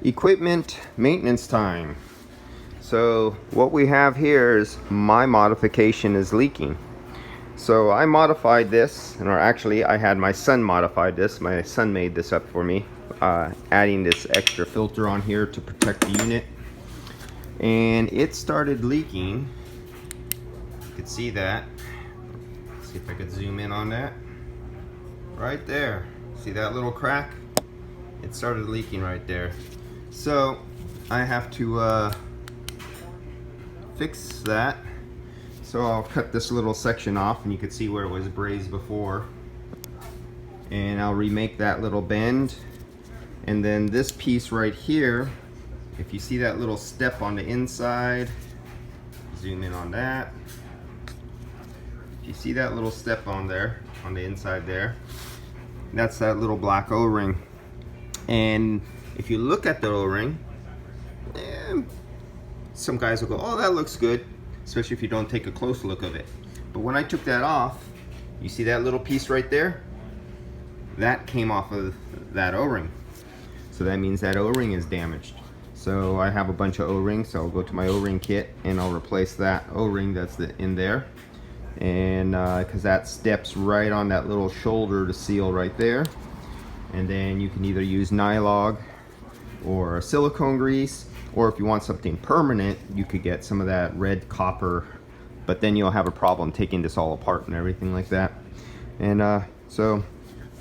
Equipment maintenance time. So what we have here is my modification is leaking. So I modified this, or actually I had my son modify this. My son made this up for me, adding this extra filter on here to protect the unit. And it started leaking. You could see that. Let's see if I could zoom in on that. Right there. See that little crack? It started leaking right there. So I have to fix that. So I'll cut this little section off, and you can see where it was brazed before. And I'll remake that little bend. And then this piece right here, if you see that little step on the inside, zoom in on that. If you see that little step on there, on the inside there, that's that little black O-ring. And if you look at the O-ring, some guys will go, oh, that looks good, especially if you don't take a close look of it. But when I took that off, you see that little piece right there? That came off of that O-ring. So that means that O-ring is damaged. So I have a bunch of O-rings, so I'll go to my O-ring kit and I'll replace that O-ring that's in there. And because that steps right on that little shoulder to seal right there. And then you can either use nylon or silicone grease, or if you want something permanent, you could get some of that red copper, but then you'll have a problem taking this all apart and everything like that. And so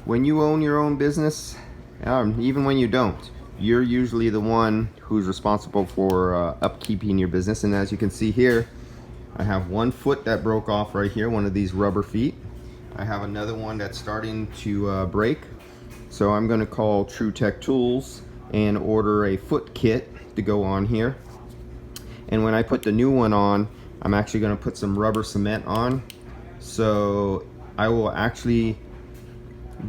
when you own your own business, even when you don't, you're usually the one who's responsible for upkeeping your business. And as you can see here, I have one foot that broke off right here, one of these rubber feet. I have another one that's starting to break. So I'm going to call True Tech Tools and order a foot kit to go on here. And when I put the new one on, I'm actually going to put some rubber cement on. So I will actually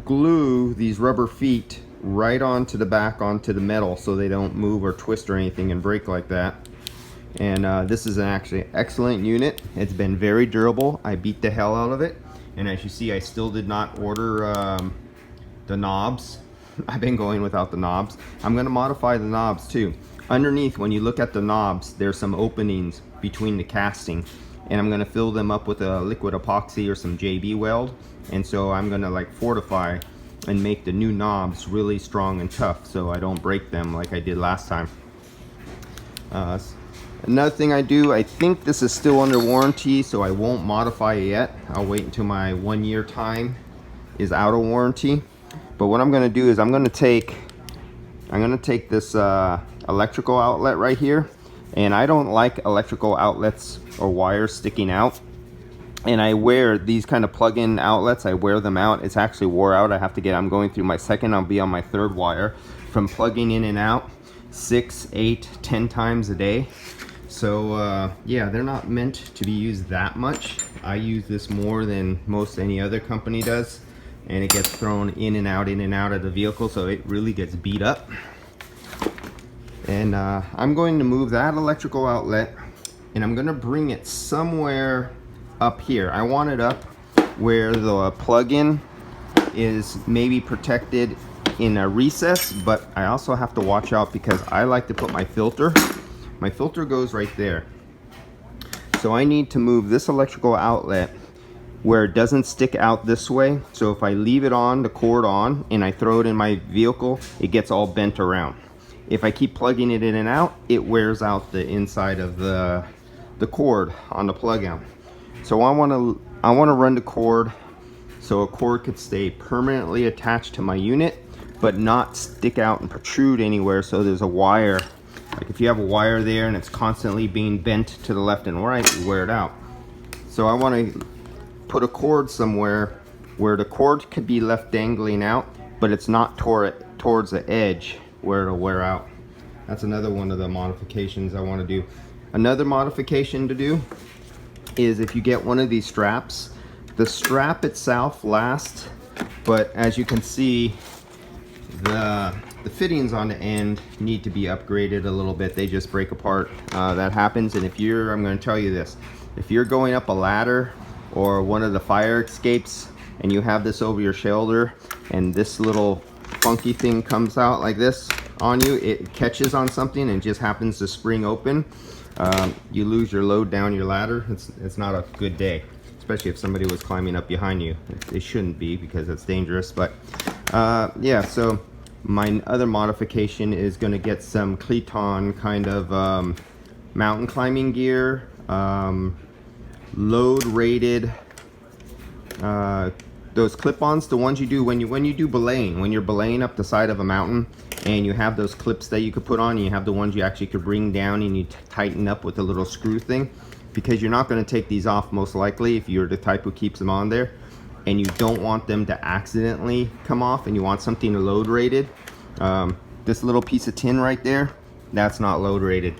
glue these rubber feet right onto the back, onto the metal, so they don't move or twist or anything and break like that. And this is an actually excellent unit. It's been very durable. I beat the hell out of it. And as you see, I still did not order the knobs. I've been going without the knobs. I'm going to modify the knobs too. Underneath, when you look at the knobs, there's some openings between the casting, and I'm going to fill them up with a liquid epoxy or some JB weld. And so I'm going to like fortify and make the new knobs really strong and tough so I don't break them like I did last time. Another thing I do, I think this is still under warranty, so I won't modify it yet. I'll wait until my 1 year time is out of warranty. But what I'm going to do is I'm going to take this electrical outlet right here, and I don't like electrical outlets or wires sticking out. And I wear these kind of plug-in outlets. I wear them out. It's actually wore out. I'm going through my second. I'll be on my third wire from plugging in and out 6, 8, 10 times a day. So yeah, they're not meant to be used that much. I use this more than most any other company does, and it gets thrown in and out of the vehicle, so it really gets beat up. And I'm going to move that electrical outlet, and I'm going to bring it somewhere up here. I want it up where the plug-in is maybe protected in a recess, but I also have to watch out because I like to put my filter. My filter goes right there. So I need to move this electrical outlet where it doesn't stick out this way. So if I leave it on, the cord on, and I throw it in my vehicle, it gets all bent around. If I keep plugging it in and out, it wears out the inside of the cord on the plug-out. So I want to run the cord so a cord could stay permanently attached to my unit, but not stick out and protrude anywhere. So there's a wire. Like if you have a wire there and it's constantly being bent to the left and right, you wear it out. So I want to put a cord somewhere where the cord could be left dangling out, but it's not towards the edge where it'll wear out. That's another one of the modifications I want to do. Another modification to do is if you get one of these straps, the strap itself lasts, but as you can see, the fittings on the end need to be upgraded a little bit. They just break apart. That happens. And if you're, I'm going to tell you this, if you're going up a ladder or one of the fire escapes and you have this over your shoulder and this little funky thing comes out like this, on you, it catches on something and just happens to spring open, you lose your load down your ladder. It's not a good day, especially if somebody was climbing up behind you. It shouldn't be, because it's dangerous. But yeah, so my other modification is going to get some Cleton kind of mountain climbing gear, load rated, those clip-ons, the ones you do when you do belaying, when you're belaying up the side of a mountain, and you have those clips that you could put on, and you have the ones you actually could bring down and you tighten up with a little screw thing, because you're not going to take these off most likely if you're the type who keeps them on there, and you don't want them to accidentally come off, and you want something load rated. This little piece of tin right there, that's not load rated.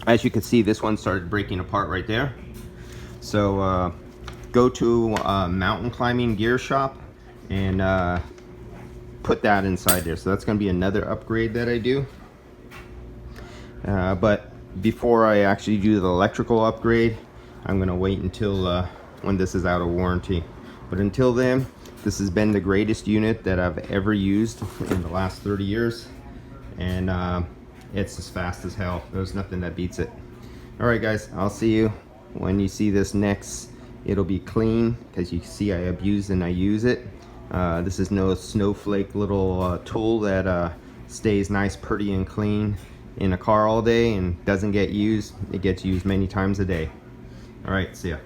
As you can see, this one started breaking apart right there. So go to a mountain climbing gear shop and put that inside there. So that's going to be another upgrade that I do. But before I actually do the electrical upgrade, I'm going to wait until when this is out of warranty. But until then, this has been the greatest unit that I've ever used in the last 30 years. And it's as fast as hell. There's nothing that beats it. Alright guys, I'll see you when you see this next. It'll be clean, because you see I abuse and I use it. This is no snowflake little tool that stays nice, pretty, and clean in a car all day and doesn't get used. It gets used many times a day. Alright, see ya.